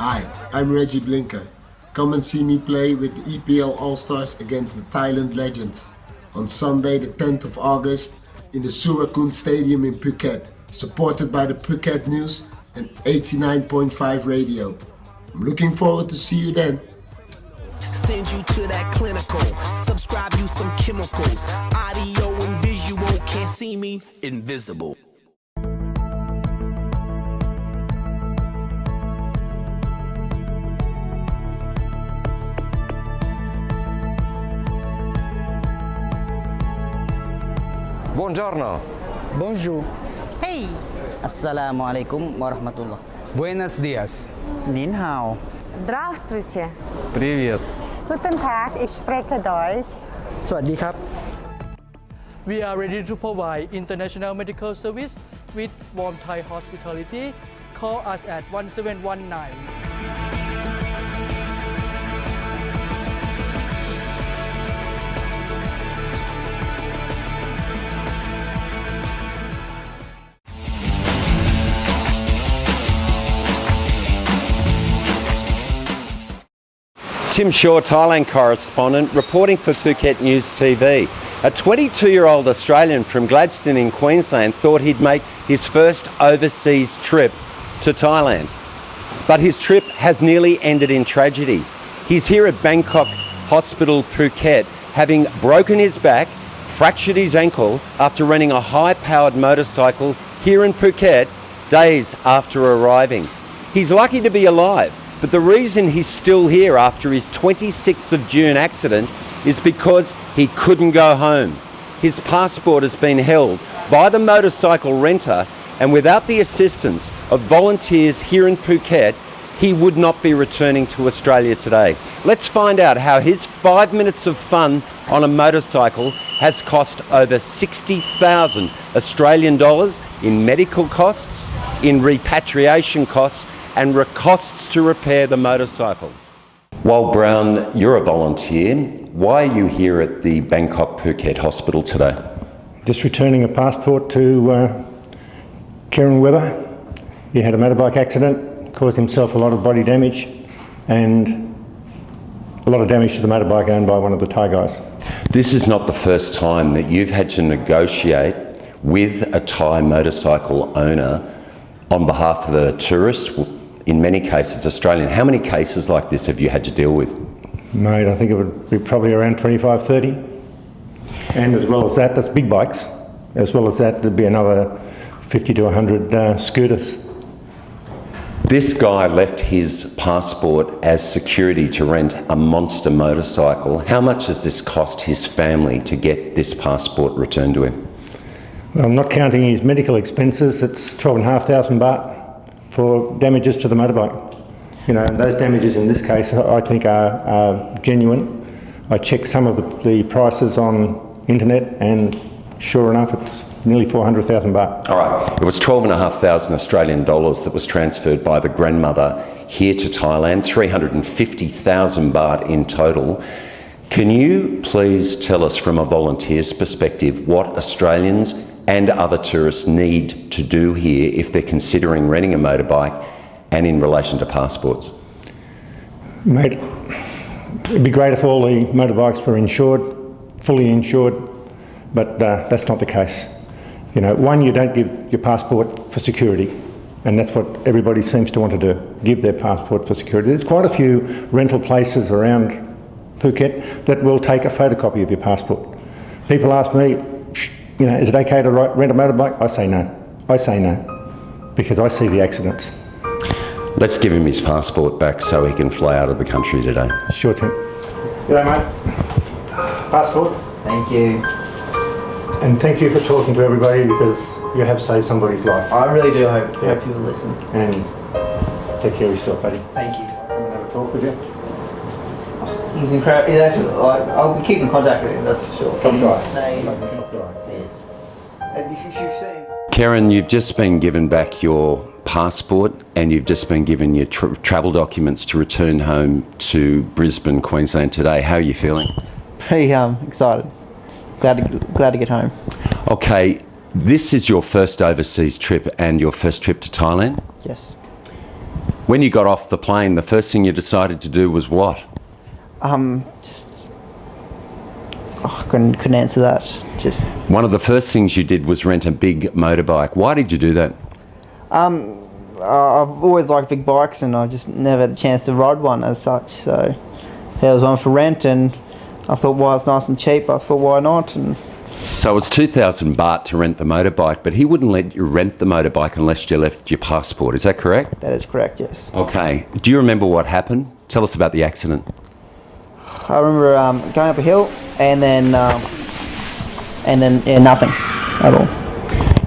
Hi, I'm Reggie Blinker. Come and see me play with the EPL All-Stars against the Thailand Legends on Sunday the 10th of August in the Surakun Stadium in Phuket, supported by the Phuket News and 89.5 Radio. I'm looking forward to see you then. Send you to that clinical, subscribe you some chemicals, audio and visual, can't see me, invisible. Buongiorno. Bonjour. Hey. Assalamualaikum warahmatullah. Buenos dias. Nin hao. Здравствуйте. Привет. Guten Tag, ich spreche Deutsch. สวัสดีครับ We are ready to provide international medical service with warm Thai hospitality. Call us at 1719. Tim Shaw, Thailand correspondent, reporting for Phuket News TV. A 22-year-old Australian from Gladstone in Queensland thought he'd make his first overseas trip to Thailand. But his trip has nearly ended in tragedy. He's here at Bangkok Hospital, Phuket, having broken his back, fractured his ankle after renting a high-powered motorcycle here in Phuket days after arriving. He's lucky to be alive. But the reason he's still here after his 26th of June accident is because he couldn't go home. His passport has been held by the motorcycle renter, and without the assistance of volunteers here in Phuket, he would not be returning to Australia today. Let's find out how his 5 minutes of fun on a motorcycle has cost over 60,000 Australian dollars in medical costs, in repatriation costs, and costs to repair the motorcycle. Well, Brown, you're a volunteer. Why are you here at the Bangkok Phuket Hospital today? Just returning a passport to Kieran Webber. He had a motorbike accident, caused himself a lot of body damage and a lot of damage to the motorbike owned by one of the Thai guys. This is not the first time that you've had to negotiate with a Thai motorcycle owner on behalf of a tourist, in many cases Australian. How many cases like this have you had to deal with? Mate, I think it would be probably around 25, 30. And as well as that, that's big bikes. As well as that, there'd be another 50 to 100 scooters. This guy left his passport as security to rent a monster motorcycle. How much has this cost his family to get this passport returned to him? I'm not counting his medical expenses. It's 12,500 baht for damages to the motorbike. You know, those damages in this case I think are genuine. I checked some of the prices on internet and sure enough it's nearly 400,000 baht. All right, it was 12,500 Australian dollars that was transferred by the grandmother here to Thailand, 350,000 baht in total. Can you please tell us from a volunteer's perspective what Australians and other tourists need to do here if they're considering renting a motorbike and in relation to passports? Mate, it'd be great if all the motorbikes were insured, fully insured, but that's not the case. You know, one, you don't give your passport for security, and that's what everybody seems to want to do, give their passport for security. There's quite a few rental places around Phuket that will take a photocopy of your passport. People ask me, you know, is it okay to rent a motorbike? I say no. I say no, because I see the accidents. Let's give him his passport back so he can fly out of the country today. Sure, Tim. G'day, mate. Passport. Thank you. And thank you for talking to everybody because you have saved somebody's life. I really do hope you will listen. And take care of yourself, buddy. Thank you. Come and have a talk with you. He's incredible. He's actually, I'll keep in contact with him, that's for sure. Top guy. Yes. As if you should say. Karen, you've just been given back your passport and you've just been given your travel documents to return home to Brisbane, Queensland today. How are you feeling? Pretty excited. Glad to get home. Okay, this is your first overseas trip and your first trip to Thailand? Yes. When you got off the plane, the first thing you decided to do was what? I couldn't answer that. Just One of the first things you did was rent a big motorbike. Why did you do that? I've always liked big bikes, and I just never had a chance to ride one as such. So there was one for rent, and I thought, well, it's nice and cheap. I thought, why not? And So it was 2,000 baht to rent the motorbike, but he wouldn't let you rent the motorbike unless you left your passport. Is that correct? that is correct, yes. Okay. Do you remember what happened? Tell us about the accident. I remember going up a hill, and then nothing at all.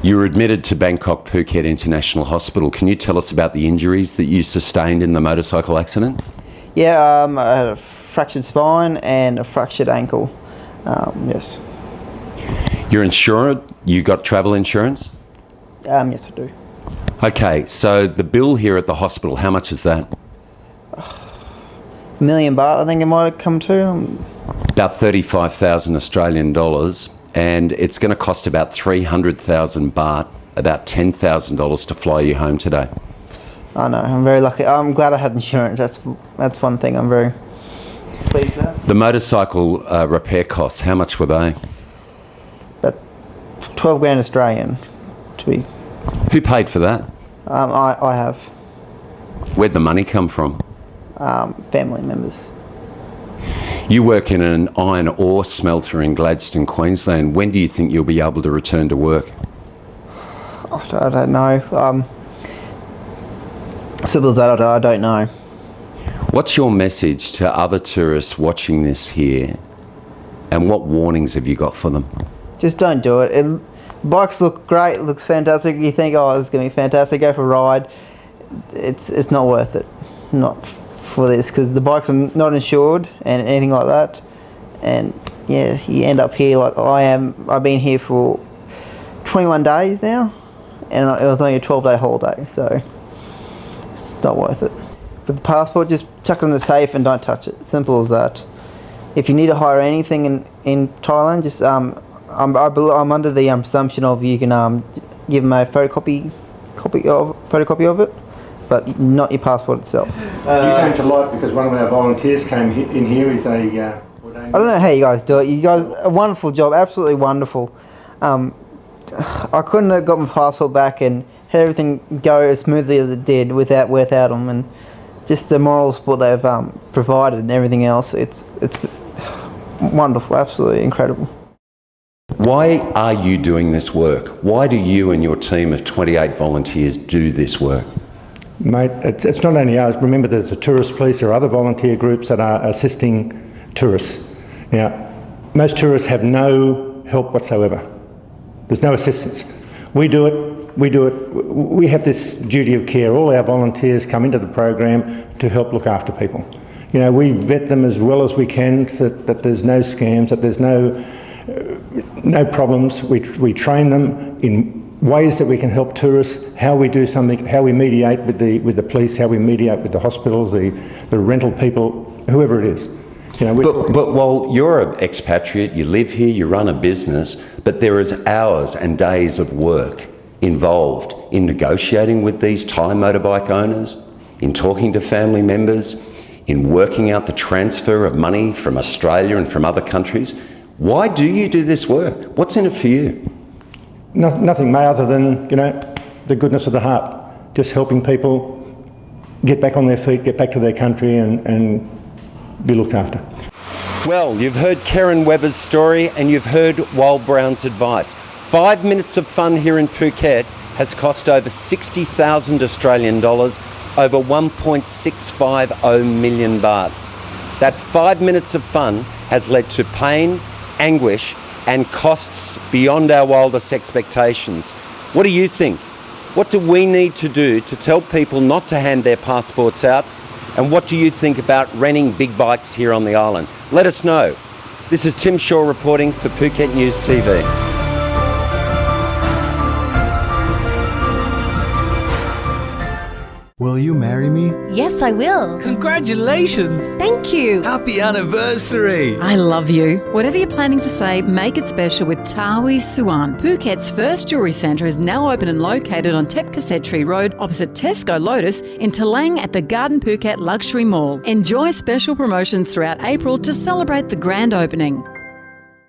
You were admitted to Bangkok Phuket International Hospital. Can you tell us about the injuries that you sustained in the motorcycle accident? Yeah, I had a fractured spine and a fractured ankle. Yes. You're insured? You got travel insurance? Yes, I do. Okay, so the bill here at the hospital, how much is that? $1 million baht, I think it might have come to. About 35,000 Australian dollars, and it's going to cost about 300,000 baht, about $10,000 to fly you home today. I know, I'm very lucky. I'm glad I had insurance. That's one thing I'm very pleased with. The motorcycle repair costs, how much were they? But 12 grand Australian to be. Who paid for that? I have Where'd the money come from? family members. You work in an iron ore smelter in Gladstone, Queensland. When do you think you'll be able to return to work? I don't know. Simple as that, I don't know. What's your message to other tourists watching this here, and what warnings have you got for them? Just don't do it. Bikes look great, it looks fantastic. You think, oh, this is going to be fantastic, go for a ride. It's not worth it. Not for this, because the bikes are not insured and anything like that. And yeah, you end up here like I am. I've been here for 21 days now, and it was only a 12-day holiday, so it's not worth it. With the passport, just chuck it in the safe and don't touch it. Simple as that. If you need to hire anything in Thailand, just I'm under the presumption of you can give them a photocopy of it, but not your passport itself. You came to light because one of our volunteers came in here. He's a... I don't know how you guys do it. You guys, a wonderful job, absolutely wonderful. I couldn't have got my passport back and had everything go as smoothly as it did without them, and just the moral support they've provided and everything else. It's wonderful, absolutely incredible. Why are you doing this work? Why do you and your team of 28 volunteers do this work? Mate, it's not only ours. Remember, there's the tourist police or other volunteer groups that are assisting tourists. Now, most tourists have no help whatsoever. There's no assistance. We do it. We have this duty of care. All our volunteers come into the program to help look after people. You know, we vet them as well as we can that there's no scams, that there's no problems. We train them in ways that we can help tourists, how we do something, how we mediate with the police, how we mediate with the hospitals, the rental people, whoever it is. You know, but while you're an expatriate, you live here, you run a business, but there is hours and days of work involved in negotiating with these Thai motorbike owners, in talking to family members, in working out the transfer of money from Australia and from other countries. Why do you do this work? What's in it for you? Nothing, mate, other than, you know, the goodness of the heart. Just helping people get back on their feet, get back to their country and be looked after. Well, you've heard Karen Webber's story and you've heard Wal Brown's advice. 5 minutes of fun here in Phuket has cost over 60,000 Australian dollars, over 1.650 million baht. That 5 minutes of fun has led to pain, anguish, and costs beyond our wildest expectations. What do you think? What do we need to do to tell people not to hand their passports out? And what do you think about renting big bikes here on the island? Let us know. This is Tim Shaw reporting for Phuket News TV. Well, Will you marry me? Yes, I will. Congratulations! Thank you. Happy anniversary! I love you. Whatever you're planning to say, make it special with Tawi Suan. Phuket's first jewellery centre is now open and located on Tep Cassetri Road opposite Tesco Lotus in Talang at the Garden Phuket Luxury Mall. Enjoy special promotions throughout April to celebrate the grand opening.